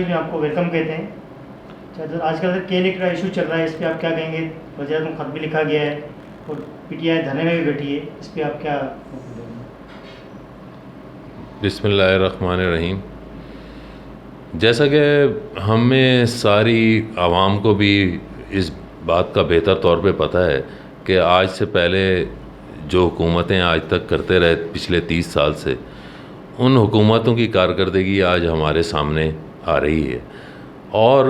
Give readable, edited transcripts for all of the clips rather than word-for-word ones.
News میں آپ کو ویلکم کہتے ہیں. آج کل کے لیک کا ایشو چل رہا ہے, اس پہ آپ کیا کہیں گے؟ وزیر اعظم خط بھی لکھا گیا ہے اور پی ٹی آئی دھرنے میں بھی بیٹھی ہے, اس پہ آپ کیا؟ بسم اللہ الرحمن الرحیم. جیسا کہ ہمیں ساری عوام کو بھی اس بات کا بہتر طور پہ پتہ ہے کہ آج سے پہلے جو حکومتیں آج تک کرتے رہے پچھلے 30 سال سے, ان حکومتوں کی کارکردگی آج ہمارے سامنے آ رہی ہے. اور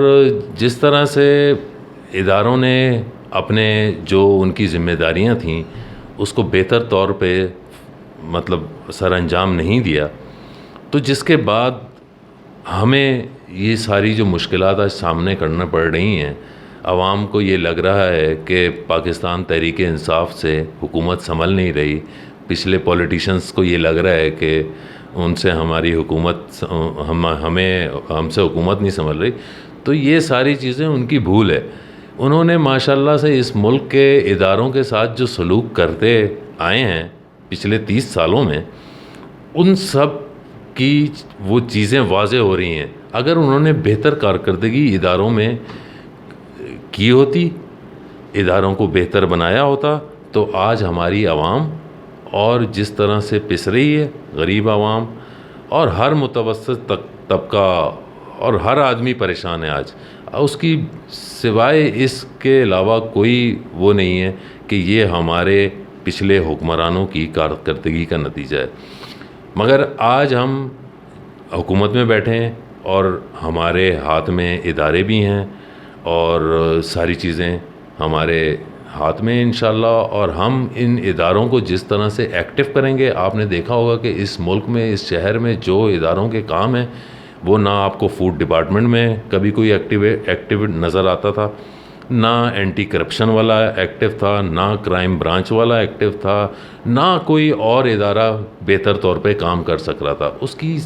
جس طرح سے اداروں نے اپنے جو ان کی ذمہ داریاں تھیں اس کو بہتر طور پہ سر انجام نہیں دیا, تو جس کے بعد ہمیں یہ ساری جو مشکلات آج سامنے کرنا پڑ رہی ہیں, عوام کو یہ لگ رہا ہے کہ پاکستان تحریک انصاف سے حکومت سنبھل نہیں رہی, پچھلے پولیٹیشنز کو یہ لگ رہا ہے کہ ان سے ہماری حکومت ہم سے حکومت نہیں سنبھل رہی, تو یہ ساری چیزیں ان کی بھول ہے. انہوں نے ماشاءاللہ سے اس ملک کے اداروں کے ساتھ جو سلوک کرتے آئے ہیں پچھلے 30 سالوں میں, ان سب کی وہ چیزیں واضح ہو رہی ہیں. اگر انہوں نے بہتر کارکردگی اداروں میں کی ہوتی, اداروں کو بہتر بنایا ہوتا, تو آج ہماری عوام اور جس طرح سے پس رہی ہے, غریب عوام اور ہر متوسط طبقہ اور ہر آدمی پریشان ہے آج. اس کی سوائے اس کے علاوہ کوئی وہ نہیں ہے کہ یہ ہمارے پچھلے حکمرانوں کی کارکردگی کا نتیجہ ہے. مگر آج ہم حکومت میں بیٹھے ہیں اور ہمارے ہاتھ میں ادارے بھی ہیں اور ساری چیزیں ہمارے ہاتھ میں انشاءاللہ, اور ہم ان اداروں کو جس طرح سے ایکٹیو کریں گے. آپ نے دیکھا ہوگا کہ اس ملک میں, اس شہر میں جو اداروں کے کام ہیں وہ نہ آپ کو فوڈ ڈپارٹمنٹ میں کبھی کوئی ایکٹیو نظر آتا تھا, نہ اینٹی کرپشن والا ایکٹیو تھا, نہ کرائم برانچ والا ایکٹیو تھا, نہ کوئی اور ادارہ بہتر طور پہ کام کر سک رہا تھا. اس کی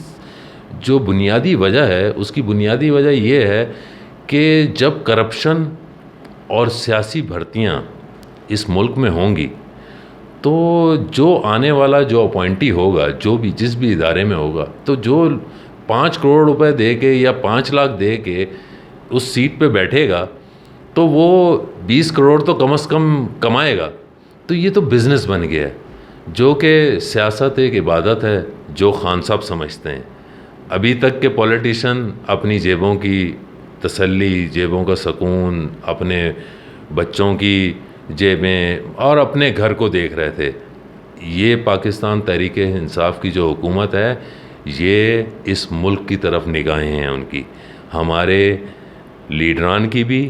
جو بنیادی وجہ ہے, اس کی بنیادی وجہ یہ ہے کہ جب کرپشن اور سیاسی بھرتیاں اس ملک میں ہوں گی تو جو آنے والا جو اپوائنٹی ہوگا, جو بھی جس بھی ادارے میں ہوگا, تو جو 5 کروڑ روپے دے کے یا 5 لاکھ دے کے اس سیٹ پہ بیٹھے گا تو وہ 20 کروڑ تو کم از کم کمائے گا. تو یہ تو بزنس بن گیا ہے, جو کہ سیاست ایک عبادت ہے جو خان صاحب سمجھتے ہیں. ابھی تک کے پولیٹیشین اپنی جیبوں کی تسلی, جیبوں کا سکون, اپنے بچوں کی جیبیں اور اپنے گھر کو دیکھ رہے تھے. یہ پاکستان تحریک انصاف کی جو حکومت ہے, یہ اس ملک کی طرف نگاہیں ہیں ان کی, ہمارے لیڈران کی بھی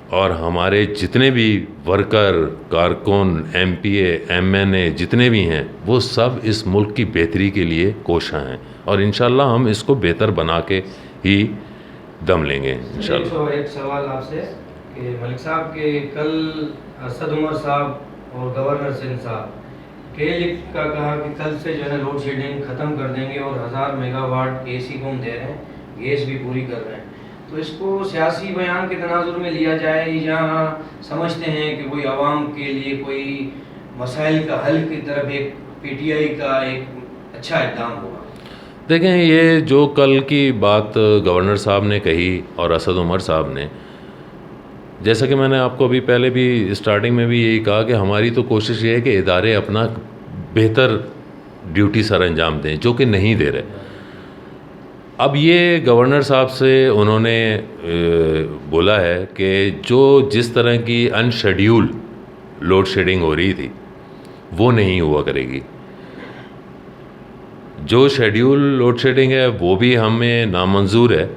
اور ہمارے جتنے بھی ورکر, کارکن, ایم پی اے, ایم این اے جتنے بھی ہیں, وہ سب اس ملک کی بہتری کے لیے کوشاں ہیں, اور انشاءاللہ ہم اس کو بہتر بنا کے ہی دم لیں گے انشاءاللہ. ایک سوال آپ سے کہ ملک صاحب کے کل اسد عمر صاحب اور گورنر سندھ صاحب کے کا کہا کہ کل سے جو ہے نا لوڈ شیڈنگ ختم کر دیں گے اور 1000 میگا واٹ اے سی کو ہم دے رہے ہیں, گیس بھی پوری کر رہے ہیں. تو اس کو سیاسی بیان کے تناظر میں لیا جائے یا سمجھتے ہیں کہ کوئی عوام کے لیے کوئی مسائل کا حل کی طرف ایک پی ٹی آئی کا ایک اچھا اقدام ہوگا؟ دیکھیں, یہ جو کل کی بات گورنر صاحب نے کہی اور اسد عمر صاحب نے, جیسا کہ میں نے آپ کو ابھی پہلے بھی اسٹارٹنگ میں بھی یہی کہا کہ ہماری تو کوشش یہ ہے کہ ادارے اپنا بہتر ڈیوٹی سر انجام دیں, جو کہ نہیں دے رہے. اب یہ گورنر صاحب سے انہوں نے بولا ہے کہ جو جس طرح کی ان شیڈیول لوڈ شیڈنگ ہو رہی تھی وہ نہیں ہوا کرے گی. جو شیڈیول لوڈ شیڈنگ ہے وہ بھی ہمیں نامنظور ہے.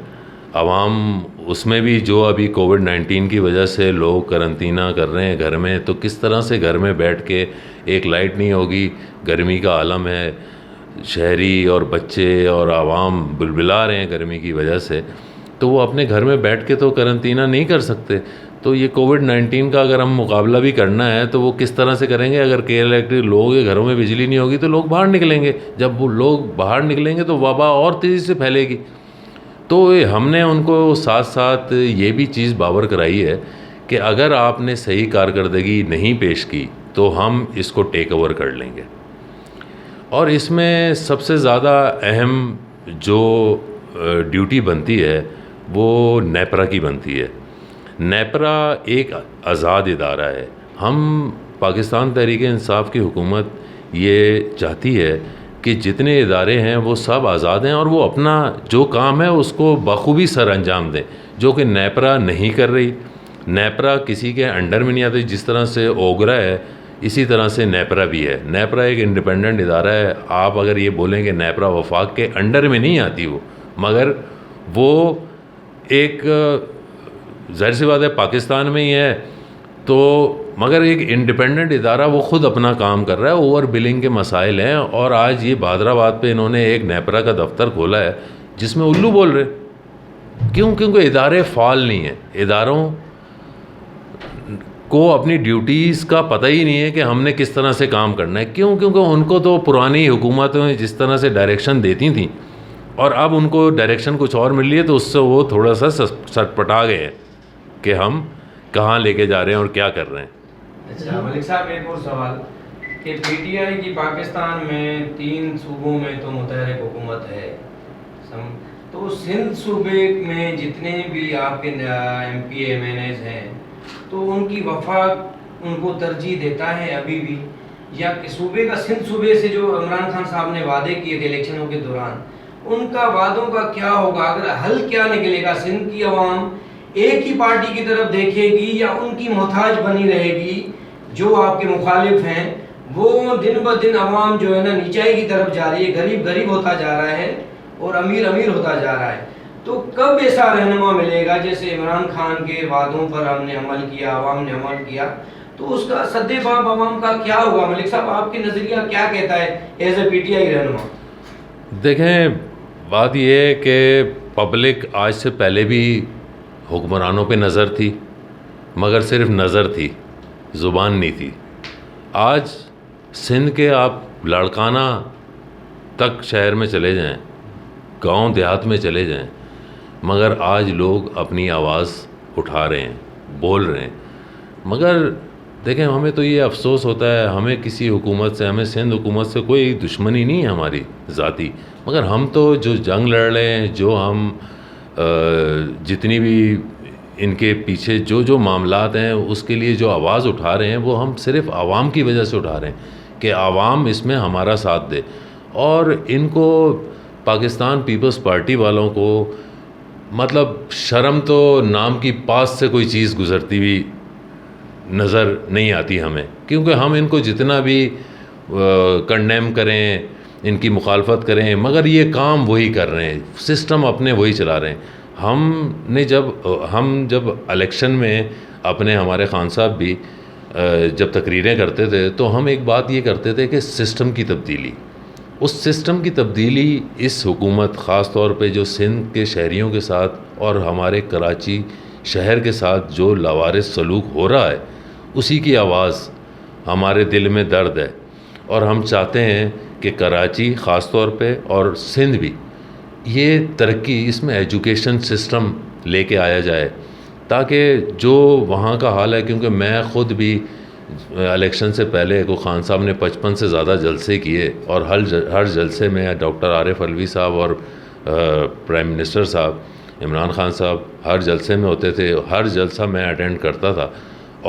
عوام اس میں بھی جو ابھی کووڈ-19 کی وجہ سے لوگ قرنطینہ کر رہے ہیں گھر میں, تو کس طرح سے گھر میں بیٹھ کے, ایک لائٹ نہیں ہوگی, گرمی کا عالم ہے, شہری اور بچے اور عوام بلبلا رہے ہیں گرمی کی وجہ سے, تو وہ اپنے گھر میں بیٹھ کے تو قرنطینہ نہیں کر سکتے. تو یہ کووڈ-19 کا اگر ہم مقابلہ بھی کرنا ہے تو وہ کس طرح سے کریں گے؟ اگر الیکٹرک لوگوں کے گھروں میں بجلی نہیں ہوگی تو لوگ باہر نکلیں گے, جب وہ لوگ باہر نکلیں گے تو وبا اور تیزی سے پھیلے گی. تو ہم نے ان کو ساتھ ساتھ یہ بھی چیز باور کرائی ہے کہ اگر آپ نے صحیح کارکردگی نہیں پیش کی تو ہم اس کو ٹیک اوور کر لیں گے. اور اس میں سب سے زیادہ اہم جو ڈیوٹی بنتی ہے وہ نیپرا کی بنتی ہے. نیپرا ایک آزاد ادارہ ہے. ہم پاکستان تحریک انصاف کی حکومت یہ چاہتی ہے کہ جتنے ادارے ہیں وہ سب آزاد ہیں اور وہ اپنا جو کام ہے اس کو بخوبی سر انجام دیں, جو کہ نیپرا نہیں کر رہی. نیپرا کسی کے انڈر میں نہیں آتی. جس طرح سے اوگرا ہے اسی طرح سے نیپرا بھی ہے. نیپرا ایک انڈیپینڈنٹ ادارہ ہے. آپ اگر یہ بولیں کہ نیپرا وفاق کے انڈر میں نہیں آتی وہ, مگر وہ ایک ظاہر سی بات ہے پاکستان میں ہی ہے تو, مگر ایک انڈیپینڈنٹ ادارہ وہ خود اپنا کام کر رہا ہے. اوور بلنگ کے مسائل ہیں اور آج یہ بہادرآباد پہ انہوں نے ایک نیپرا کا دفتر کھولا ہے جس میں الو بول رہے. کیوں؟ کیونکہ ادارے فعال نہیں ہیں. اداروں کو اپنی ڈیوٹیز کا پتہ ہی نہیں ہے کہ ہم نے کس طرح سے کام کرنا ہے. کیوں؟ کیونکہ ان کو تو پرانی حکومتیں جس طرح سے ڈائریکشن دیتی تھیں اور اب ان کو ڈائریکشن کچھ اور مل رہی ہے تو اس سے وہ تھوڑا سا سٹپٹا گئے ہیں کہ ہم کہاں لے کے جا رہے ہیں اور کیا کر رہے ہیں. اچھا ملک صاحب ایک اور سوال کہ پی ٹی آئی کی پاکستان میں 3 صوبوں میں تو متحرک حکومت ہے, تو سندھ صوبے میں جتنے بھی آپ کے M P M N A's ہیں تو ان کی وفاق ان کو ترجیح دیتا ہے ابھی بھی, یا صوبے کا سندھ صوبے سے جو عمران خان صاحب نے وعدے کیے تھے الیکشنوں کے دوران ان کا وعدوں کا کیا ہوگا؟ اگر حل کیا نکلے گا؟ سندھ کی عوام ایک ہی پارٹی کی طرف دیکھے گی یا ان کی محتاج بنی رہے گی؟ جو آپ کے مخالف ہیں وہ دن بہ دن عوام جو ہے نا نیچائی کی طرف جا رہی ہے, غریب غریب ہوتا جا رہا ہے اور امیر امیر ہوتا جا رہا ہے. تو کب ایسا رہنما ملے گا جیسے عمران خان کے وعدوں پر ہم نے عمل کیا, عوام نے عمل کیا, تو اس کا سد باب عوام کا کیا ہوگا؟ ملک صاحب آپ کے نظریہ کیا کہتا ہے as a P T I رہنما؟ دیکھیں بات یہ ہے کہ پبلک آج سے پہلے بھی حکمرانوں پہ نظر تھی, مگر صرف نظر تھی, زبان نہیں تھی. آج سندھ کے آپ لاڑکانہ تک شہر میں چلے جائیں, گاؤں دیہات میں چلے جائیں, مگر آج لوگ اپنی آواز اٹھا رہے ہیں, بول رہے ہیں. مگر دیکھیں ہمیں تو یہ افسوس ہوتا ہے, ہمیں کسی حکومت سے, ہمیں سندھ حکومت سے کوئی دشمنی نہیں ہے ہماری ذاتی, مگر ہم تو جو جنگ لڑ رہے ہیں, جو ہم جتنی بھی ان کے پیچھے جو معاملات ہیں اس کے لیے جو آواز اٹھا رہے ہیں وہ ہم صرف عوام کی وجہ سے اٹھا رہے ہیں کہ عوام اس میں ہمارا ساتھ دے. اور ان کو پاکستان پیپلز پارٹی والوں کو مطلب شرم تو نام کی پاس سے کوئی چیز گزرتی ہوئی نظر نہیں آتی ہمیں, کیونکہ ہم ان کو جتنا بھی کنڈیم کریں, ان کی مخالفت کریں, مگر یہ کام وہی کر رہے ہیں, سسٹم اپنے وہی چلا رہے ہیں. ہم جب الیکشن میں اپنے ہمارے خان صاحب بھی جب تقریریں کرتے تھے تو ہم ایک بات یہ کرتے تھے کہ سسٹم کی تبدیلی, اس سسٹم کی تبدیلی اس حکومت خاص طور پہ جو سندھ کے شہریوں کے ساتھ اور ہمارے کراچی شہر کے ساتھ جو لاوارث سلوک ہو رہا ہے اسی کی آواز ہمارے دل میں درد ہے. اور ہم چاہتے ہیں کہ کراچی خاص طور پہ اور سندھ بھی یہ ترقی, اس میں ایجوکیشن سسٹم لے کے آیا جائے تاکہ جو وہاں کا حال ہے, کیونکہ میں خود بھی الیکشن سے پہلے کو خان صاحب نے 55 سے زیادہ جلسے کیے اور ہر جلسے میں ڈاکٹر عارف علوی صاحب اور پرائم منسٹر صاحب عمران خان صاحب ہر جلسے میں ہوتے تھے, ہر جلسہ میں اٹینڈ کرتا تھا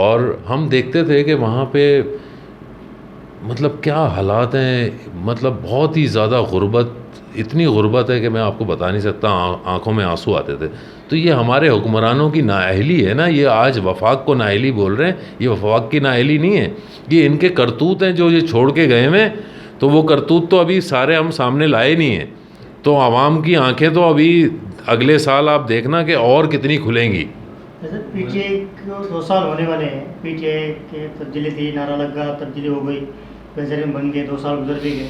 اور ہم دیکھتے تھے کہ وہاں پہ مطلب کیا حالات ہیں, مطلب بہت ہی زیادہ غربت, اتنی غربت ہے کہ میں آپ کو بتا نہیں سکتا, آنکھوں میں آنسو آتے تھے. تو یہ ہمارے حکمرانوں کی نااہلی ہے نا, یہ آج وفاق کو نااہلی بول رہے ہیں, یہ وفاق کی نااہلی نہیں ہے, یہ ان کے کرتوت ہیں جو یہ چھوڑ کے گئے ہیں. تو وہ کرتوت تو ابھی سارے ہم سامنے لائے نہیں ہیں, تو عوام کی آنکھیں تو ابھی اگلے سال آپ دیکھنا کہ اور کتنی کھلیں گی. پی ٹی آئی کو 2 سال ہونے والے ہیں, پی ٹی آئی کے تبدیلی تھی, نعرہ لگا, تبدیلی ہو گئی, وزیر بن گئے, 2 سال گزر بھی گئے,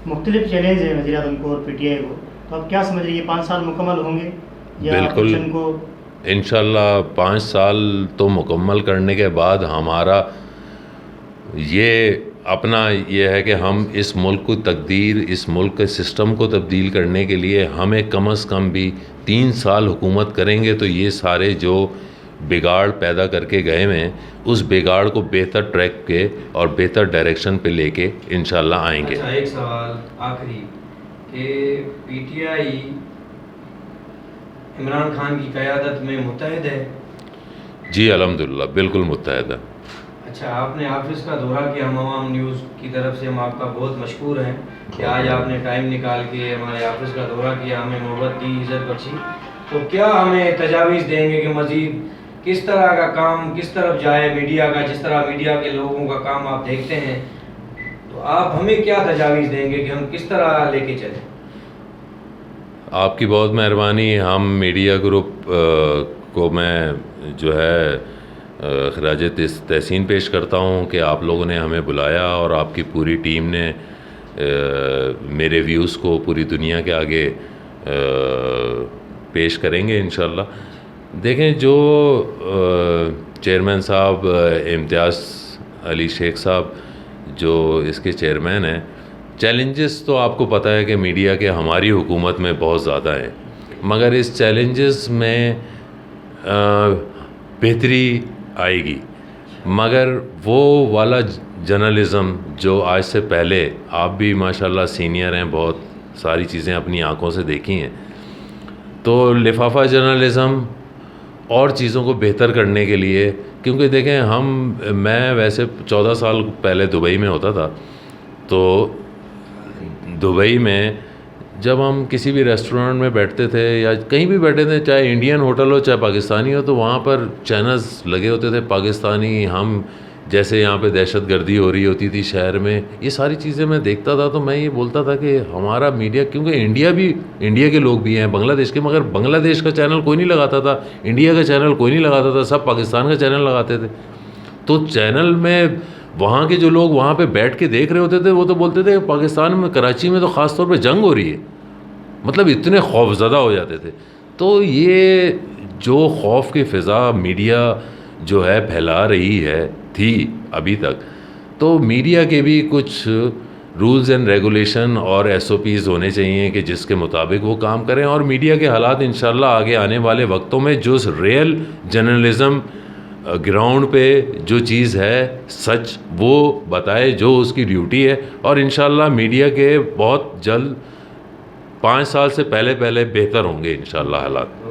مختلف چیلنج ہیں وزیر اعظم کو اور پی ٹی آئی کو. تو آپ کیا سمجھ رہی ہیں 5 سال مکمل ہوں گے یا الیکشن کو؟ انشاءاللہ 5 سال تو مکمل کرنے کے بعد ہمارا یہ اپنا یہ ہے کہ ہم اس ملک کو تقدیر, اس ملک کے سسٹم کو تبدیل کرنے کے لیے ہمیں کم از کم بھی 3 سال حکومت کریں گے تو یہ سارے جو بگاڑ پیدا کر کے گئے ہیں اس بگاڑ کو بہتر ٹریک پہ اور بہتر ڈائریکشن پہ لے کے انشاءاللہ آئیں گے. اچھا ایک سوال آخری کہ P T I Imran Khan کی قیادت میں متحد ہے؟ جی الحمدللہ بالکل متحد ہے. اچھا، آپ نے آفس کا دورہ کیا، ہم عوام نیوز کی طرف سے ہم آپ کا بہت مشکور ہیں کہ آج آپ نے ٹائم نکال کے ہمارے آفس کا دورہ کیا، ہمیں محبت دی، عزت بخشی. تو کیا ہمیں تجاویز دیں گے کہ مزید کس طرح کا کام کس طرف جائے میڈیا کا، جس طرح میڈیا کے لوگوں کا کام آپ دیکھتے ہیں، تو آپ ہمیں کیا تجاویز دیں گے کہ ہم کس طرح لے کے چلیں؟ آپ کی بہت مہربانی. ہم میڈیا گروپ کو میں جو ہے خراج تحسین پیش کرتا ہوں کہ آپ لوگوں نے ہمیں بلایا اور آپ کی پوری ٹیم نے میرے ویوز کو پوری دنیا کے آگے پیش کریں گے انشاءاللہ. دیکھیں جو چیئرمین صاحب امتیاز علی شیخ صاحب جو اس کے چیئرمین ہیں، چیلنجز تو آپ کو پتہ ہے کہ میڈیا کے ہماری حکومت میں بہت زیادہ ہیں، مگر اس چیلنجز میں بہتری آئے گی. مگر وہ والا جرنلزم جو آج سے پہلے، آپ بھی ماشاءاللہ سینئر ہیں، بہت ساری چیزیں اپنی آنکھوں سے دیکھی ہیں، تو لفافہ جرنلزم اور چیزوں کو بہتر کرنے کے لیے، کیونکہ دیکھیں میں ویسے 14 سال پہلے دبئی میں ہوتا تھا، تو دبئی میں جب ہم کسی بھی ریسٹورینٹ میں بیٹھتے تھے یا کہیں بھی بیٹھے تھے، چاہے انڈین ہوٹل ہو چاہے پاکستانی ہو، تو وہاں پر چینلز لگے ہوتے تھے پاکستانی. ہم جیسے یہاں پہ دہشت گردی ہو رہی ہوتی تھی شہر میں، یہ ساری چیزیں میں دیکھتا تھا، تو میں یہ بولتا تھا کہ ہمارا میڈیا، کیونکہ انڈیا کے لوگ بھی ہیں، بنگلہ دیش کے، مگر بنگلہ دیش کا چینل کوئی نہیں لگاتا تھا، انڈیا کا چینل کوئی نہیں لگاتا تھا، سب پاکستان کا چینل لگاتے تھے. تو چینل میں وہاں کے جو لوگ وہاں پہ بیٹھ کے دیکھ رہے ہوتے تھے، وہ تو بولتے تھے کہ پاکستان میں کراچی میں تو خاص طور پہ جنگ ہو رہی ہے، مطلب اتنے خوف زدہ ہو جاتے تھے. تو یہ جو خوف کی فضا میڈیا جو ہے پھیلا رہی ہے تھی ابھی تک، تو میڈیا کے بھی کچھ رولز اینڈ ریگولیشن اور SOPs ہونے چاہیے کہ جس کے مطابق وہ کام کریں. اور میڈیا کے حالات انشاءاللہ آگے آنے والے وقتوں میں جو ریئل جرنلزم گراؤنڈ پہ جو چیز ہے سچ وہ بتائے، جو اس کی ڈیوٹی ہے. اور انشاءاللہ میڈیا کے بہت جلد 5 سال سے پہلے بہتر ہوں گے انشاءاللہ حالات.